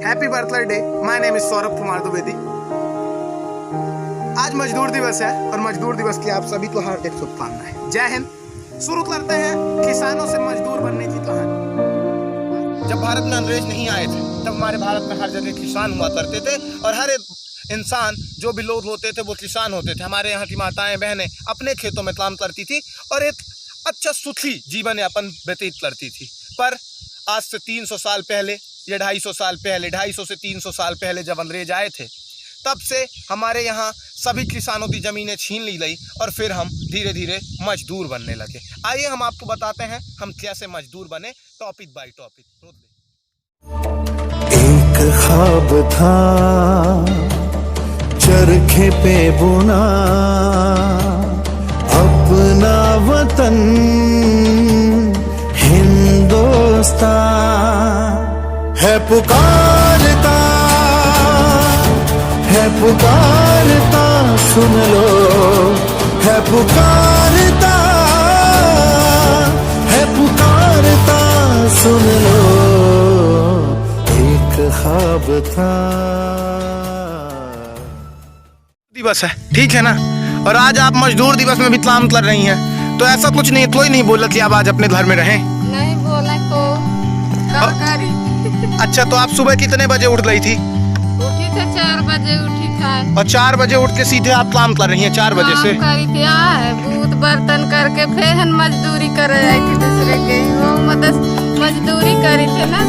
Happy birthday. My name is Saurabh Kumar Dwivedi. आज मजदूर दिवस है और मजदूर दिवस की आप सभी को हार्दिक शुभकामनाएं। जय हिंद। शुरू करते हैं किसानों से मजदूर बनने की कहानी। जब भारत में अंग्रेज नहीं आए थे तब हमारे भारत में हर जगह किसान हुआ करते थे और हर एक इंसान जो भी लोग होते थे वो किसान होते थे। हमारे यहाँ की माताएं बहनें अपने खेतों में काम करती थी और एक अच्छा सुखी जीवन यापन व्यतीत करती थी। पर आज से 300 साल पहले या 250 साल पहले, 250 से 300 साल पहले जब अंग्रेज आए थे तब से हमारे यहाँ सभी किसानों की ज़मीनें छीन ली गई और फिर हम धीरे धीरे मजदूर बनने लगे। आइए हम आपको बताते हैं हम कैसे मजदूर बने, टॉपिक बाय टॉपिक। एक ख्वाब था चरखे पे बुना, अपना वतन हिंदुस्तान है पुकारता, है पुकारता, सुन लो है पुकारता, है पुकारता, सुन लो एक ख्वाब था। दिवस है, ठीक है ना? और आज आप मजदूर दिवस में भी काम कर रही हैं, तो ऐसा कुछ नहीं, कोई नहीं बोला कि आप आज अपने घर में रहें? नहीं बोला तो अच्छा, तो आप सुबह कितने बजे उठ गई थी? उठी थे 4 बजे उठी था। और 4 बजे उठ के सीधे आप काम कर रही हैं 4 बजे से? क्या है, दूध बर्तन करके फिर मजदूरी करे आई थी दूसरे के। वो मजदूरी करी थे ना,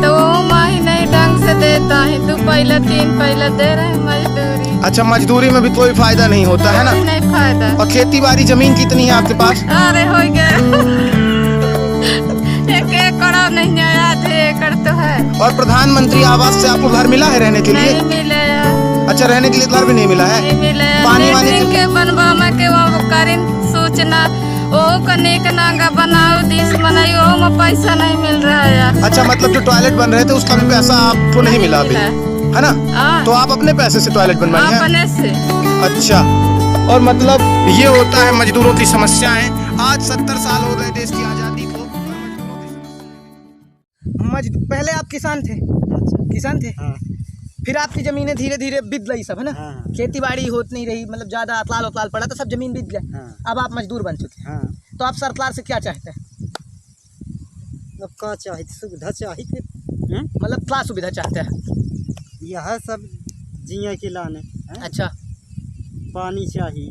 तो वो माही नहीं ढंग से देता है। 2 पहले 3 पहले दे रहे मजदूरी। अच्छा, मजदूरी में भी कोई फायदा नहीं होता है ना? नहीं फायदा। और खेती बाड़ी जमीन कितनी है आपके पास? अरे हो गया 1 एकड़ नहीं है, आधे एकड़ तो है। और प्रधानमंत्री आवास से आपको घर मिला है रहने के लिए? नहीं मिला। अच्छा, रहने के लिए घर भी नहीं मिला है? नहीं मिला। पानी वानी के बनवा में के वो करिन सोचना ओ कने का नांगा बनाओ दिस बनाई, ओ में पैसा नहीं मिल रहा है। अच्छा, मतलब जो टॉयलेट बन रहे थे उसका भी पैसा आपको नहीं मिला अभी, है ना? तो आप अपने पैसे से टॉयलेट बनवाई है? अपने से। अच्छा, और मतलब ये होता है मजदूरों की समस्याएं। आज 70 साल हो गए देश की आजादी को। पहले आप किसान थे? अच्छा, किसान थे। हाँ। फिर आपकी जमीनें धीरे धीरे बिक गई सब, है ना? हाँ। खेती बाड़ी होती नहीं रही, मतलब ज्यादा अतलाल उतलाल पड़ा तो सब जमीन बिक गया। हाँ। अब आप मजदूर बन चुके हैं। हाँ। तो आप सरकार से क्या चाहते हैं? अब का चाहिए, सुविधा चाहिए, मतलब क्या सुविधा चाहते हैं? यह सब जिया के लाने। अच्छा, पानी चाहिए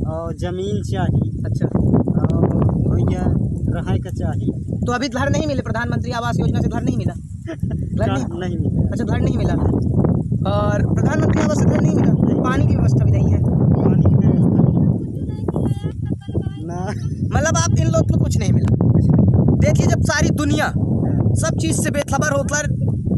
और जमीन चाहिए। अच्छा, और भैया रहाय का चाहिए। तो अभी घर नहीं मिले? प्रधानमंत्री आवास योजना से घर नहीं मिला? घर नहीं मिला। अच्छा, घर नहीं मिला। और प्रधानमंत्री आवास से घर नहीं मिला? पानी की व्यवस्था भी नहीं है? पानी की व्यवस्था ना, मतलब आप इन लोग को कुछ नहीं मिला। देखिए, जब सारी दुनिया सब चीज़ से बेखबर होकर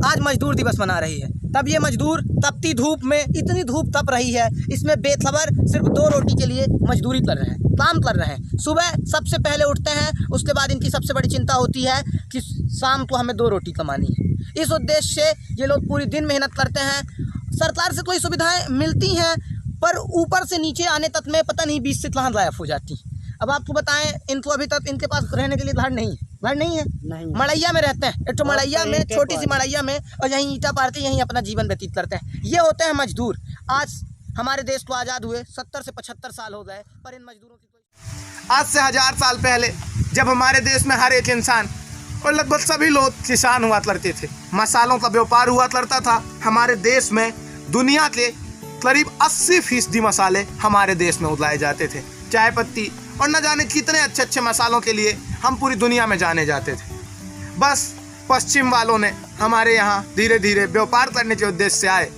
आज मजदूर दिवस मना रही है, तब ये मजदूर तपती धूप में, इतनी धूप तप रही है, इसमें बेखबर सिर्फ 2 रोटी के लिए मजदूरी कर रहे हैं, काम कर रहे हैं। सुबह सबसे पहले उठते हैं, उसके बाद इनकी सबसे बड़ी चिंता होती है कि शाम को हमें 2 रोटी कमानी है। इस उद्देश्य से ये लोग पूरी दिन मेहनत करते हैं। सरकार से कोई सुविधाएँ मिलती हैं पर ऊपर से नीचे आने तक में पता नहीं 20 से कहाँ गायब हो जाती। अब आपको बताएं, इनको अभी तक इनके पास रहने के लिए घर नहीं है। घर नहीं है, नहीं। मड़ैया में रहते हैं, एक तो मड़ैया में, छोटी सी मड़ैया में, और यहीं ईंटा पारते यहीं अपना जीवन व्यतीत करते हैं। ये होते हैं मजदूर। आज हमारे देश को आज़ाद हुए 70 से 75 साल हो गए, पर इन मजदूरों की कोई। आज से 1000 साल पहले जब हमारे देश में हर एक इंसान और लगभग सभी लोग किसान हुआ करते थे, मसालों का व्यापार हुआ करता था। हमारे देश में दुनिया के करीब 80% मसाले हमारे देश में उगाए जाते थे। चाय पत्ती और न जाने कितने अच्छे अच्छे मसालों के लिए हम पूरी दुनिया में जाने जाते थे। बस पश्चिम वालों ने हमारे यहाँ धीरे धीरे व्यापार करने के उद्देश्य से आए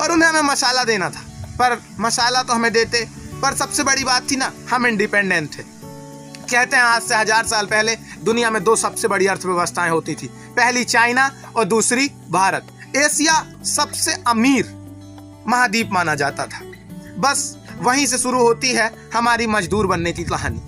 और उन्हें हमें मसाला देना था। पर मसाला तो हमें देते, पर सबसे बड़ी बात थी ना, हम इंडिपेंडेंट थे। कहते हैं आज से 1000 साल पहले दुनिया में 2 सबसे बड़ी अर्थव्यवस्थाएं होती थी, पहली चाइना और दूसरी भारत। एशिया सबसे अमीर महाद्वीप माना जाता था। बस वहीं से शुरू होती है हमारी मजदूर बनने की कहानी।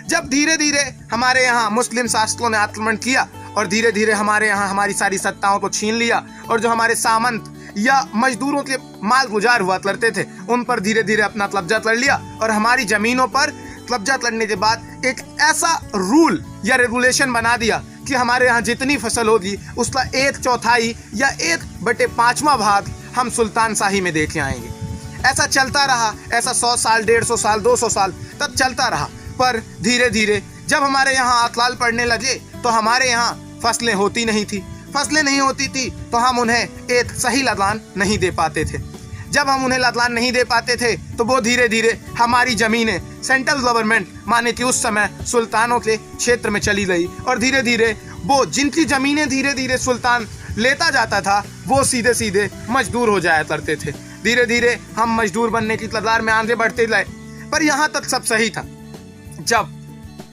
जब धीरे धीरे हमारे यहाँ मुस्लिम शासकों ने आक्रमण किया और धीरे धीरे हमारे यहाँ हमारी सारी सत्ताओं को छीन लिया और जो हमारे सामंत या मजदूरों के माल गुजार हुआ करते थे उन पर धीरे धीरे अपना कब्जा कर लिया और हमारी जमीनों पर कब्जा करने के बाद एक ऐसा रूल या रेगुलेशन बना दिया कि हमारे यहाँ जितनी फसल होगी उसका 1/4 या 1/5वां भाग हम सुल्तान शाही में दे के आएंगे। ऐसा चलता रहा, ऐसा 100 साल, 150 साल, 200 साल तक चलता रहा। पर धीरे धीरे जब हमारे यहाँ अकाल पड़ने लगे तो हमारे यहाँ फसलें होती नहीं थी। फसलें नहीं होती थी तो हम उन्हें एक सही लदान नहीं दे पाते थे। जब हम उन्हें लदान नहीं दे पाते थे तो वो धीरे धीरे हमारी ज़मीनें सेंट्रल गवर्नमेंट माने कि उस समय सुल्तानों के क्षेत्र में चली गई, और धीरे धीरे वो जिनकी ज़मीनें धीरे धीरे सुल्तान लेता जाता था वो सीधे सीधे मजदूर हो जाया करते थे। धीरे धीरे हम मजदूर बनने की कगार में आगे बढ़ते गए। पर यहाँ तक सब सही था। जब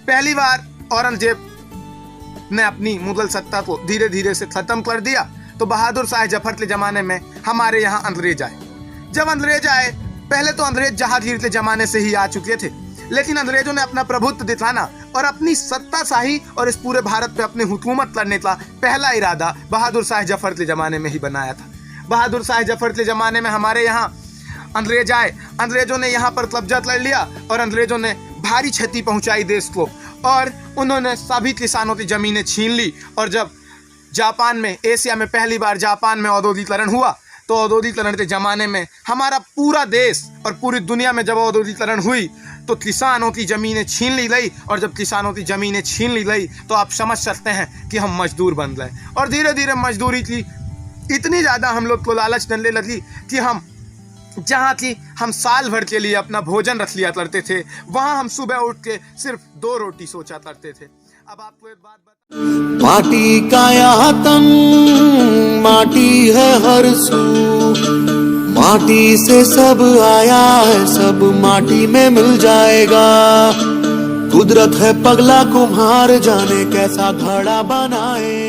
पहली बार औरंगजेब ने अपनी मुगल सत्ता को धीरे धीरे से ख़त्म कर दिया तो बहादुर शाह जफर के ज़माने में हमारे यहाँ अंग्रेज आए। जब अंग्रेज आए, पहले तो अंग्रेज जहांगीर के ज़माने से ही आ चुके थे, लेकिन अंग्रेजों ने अपना प्रभुत्व दिखाना और अपनी सत्ताशाही और इस पूरे भारत पे अपनी हुकूमत करने का पहला इरादा बहादुर शाह जफर के ज़माने में ही बनाया था। बहादुर शाह जफर के ज़माने में हमारे यहाँ अंग्रेज आए, अंग्रेजों ने यहाँ पर कब्जा कर लिया और अंग्रेजों ने भारी क्षति पहुँचाई देश को, और उन्होंने सभी किसानों की ज़मीनें छीन ली। और जब जापान में, एशिया में पहली बार जापान में औद्योगिकरण हुआ तो औद्योगिकरण के ज़माने में हमारा पूरा देश और पूरी दुनिया में जब औद्योगिकरण हुई तो किसानों की ज़मीनें छीन ली गई, और जब किसानों की ज़मीनें छीन ली गई तो आप समझ सकते हैं कि हम मजदूर बन गए। और धीरे धीरे मजदूरी की इतनी ज़्यादा हम लोग को लालच डलने लगी कि हम जहाँ की हम साल भर के लिए अपना भोजन रख लिया करते थे, वहाँ हम सुबह उठ के सिर्फ 2 रोटी सोचा करते थे। अब आपको एक बात बता, माटी का यहाँ तन, माटी है हर सू, माटी से सब आया है, सब माटी में मिल जाएगा। कुदरत है पगला कुम्हार, जाने कैसा घड़ा बनाए।